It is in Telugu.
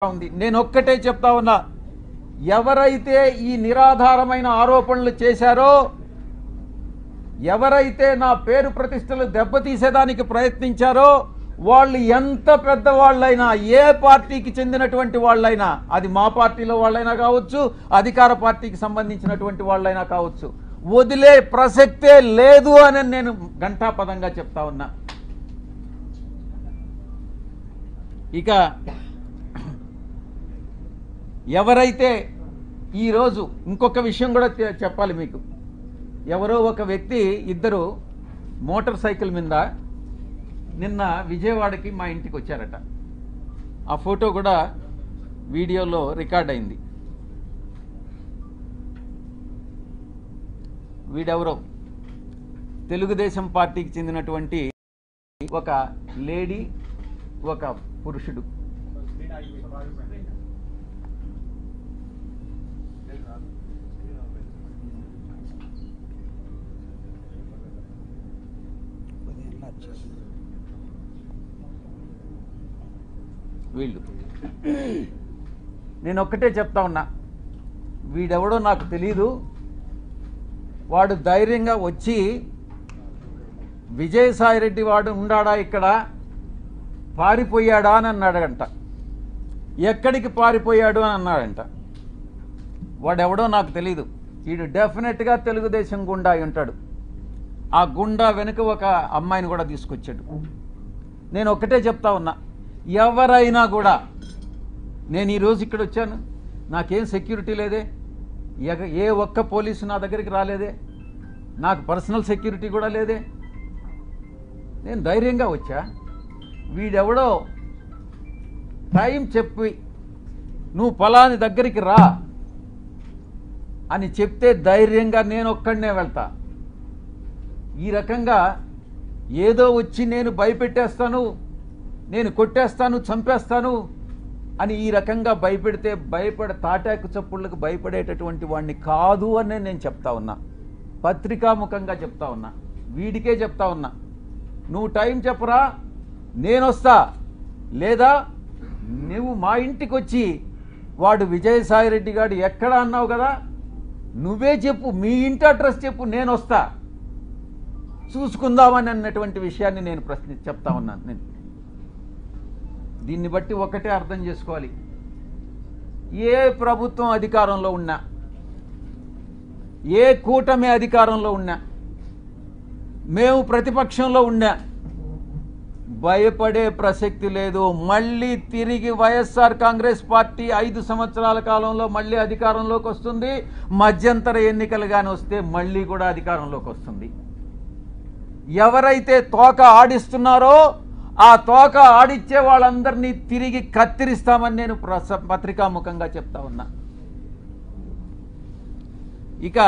ఉంది. నేను ఒక్కటే చెప్తా ఉన్నా, ఎవరైతే ఈ నిరాధారమైన ఆరోపణలు చేశారో, ఎవరైతే నా పేరు ప్రతిష్టలు దెబ్బతీసేదానికి ప్రయత్నించారో, వాళ్ళు ఎంత పెద్దవాళ్ళైనా, ఏ పార్టీకి చెందినటువంటి వాళ్ళైనా, అది మా పార్టీలో వాళ్ళైనా కావచ్చు, అధికార పార్టీకి సంబంధించినటువంటి వాళ్ళైనా కావచ్చు, వదిలే ప్రసక్తే లేదు అని నేను ఘంటాపదంగా చెప్తా ఉన్నా. ఇక ఎవరైతే ఈరోజు ఇంకొక విషయం కూడా చెప్పాలి మీకు. ఎవరో ఒక వ్యక్తి ఇద్దరు మోటార్ సైకిల్ మీద నిన్న విజయవాడకి మా ఇంటికి వచ్చారట. ఆ ఫోటో కూడా వీడియోలో రికార్డ్ అయింది. వీడెవరో తెలుగుదేశం పార్టీకి చెందినటువంటి ఒక లేడీ, ఒక పురుషుడు. వీళ్ళు నేను ఒక్కటే చెప్తా ఉన్నా, వీడెవడో నాకు తెలీదు. వాడు ధైర్యంగా వచ్చి విజయసాయిరెడ్డి వాడు ఉండాడా ఇక్కడ, పారిపోయాడా అని అన్నాడంట. ఎక్కడికి పారిపోయాడు అని అన్నాడంట. వాడెవడో నాకు తెలీదు. వీడు డెఫినెట్గా తెలుగుదేశం గుండా అయి ఉంటాడు. ఆ గుండా వెనుక ఒక అమ్మాయిని కూడా తీసుకొచ్చాడు. నేను ఒక్కటే చెప్తా ఉన్నా, ఎవరైనా కూడా, నేను ఈరోజు ఇక్కడ వచ్చాను, నాకేం సెక్యూరిటీ లేదే, ఏ ఒక్క పోలీసు నా దగ్గరికి రాలేదే, నాకు పర్సనల్ సెక్యూరిటీ కూడా లేదే, నేను ధైర్యంగా వచ్చా. వీడెవడో టైం చెప్పి నువ్వు ఫలాని దగ్గరికి రా అని చెప్తే ధైర్యంగా నేను ఒక్కడనే వెళ్తా. ఈ రకంగా ఏదో వచ్చి నేను భయపెట్టేస్తాను, నేను కొట్టేస్తాను, చంపేస్తాను అని ఈ రకంగా భయపెడితే తాటాకు చప్పుళ్ళకు భయపడేటటువంటి వాడిని కాదు అని నేను చెప్తా ఉన్నా. పత్రికాముఖంగా చెప్తా ఉన్నా, వీడికే చెప్తా ఉన్నా. నువ్వు టైం చెప్పరా, నేను వస్తా, లేదా నువ్వు మా ఇంటికి వచ్చి వాడు విజయసాయిరెడ్డి గారు ఎక్కడ అన్నావు కదా, నువ్వే చెప్పు, మీ ఇంటి అడ్రస్ చెప్పు, నేను వస్తా, చూసుకుందామని అన్నటువంటి విషయాన్ని నేను చెప్తా ఉన్నాను. నేను దీన్ని బట్టి ఒకటే అర్థం చేసుకోవాలి, ఏ ప్రభుత్వం అధికారంలో ఉన్నా, ఏ కూటమి అధికారంలో ఉన్నా, మేము ప్రతిపక్షంలో ఉన్నా, భయపడే ప్రసక్తి లేదు. మళ్ళీ తిరిగి వైఎస్ఆర్ కాంగ్రెస్ పార్టీ 5 సంవత్సరాల కాలంలో మళ్ళీ అధికారంలోకి వస్తుంది. మధ్యంతర ఎన్నికలు కానీ వస్తే మళ్ళీ కూడా అధికారంలోకి వస్తుంది. ఎవరైతే తోక ఆడిస్తున్నారో ఆ తోక ఆడిచ్చే వాళ్ళందరినీ తిరిగి కత్తిరిస్తామని నేను పత్రికాముఖంగా చెప్తా ఉన్నా. ఇక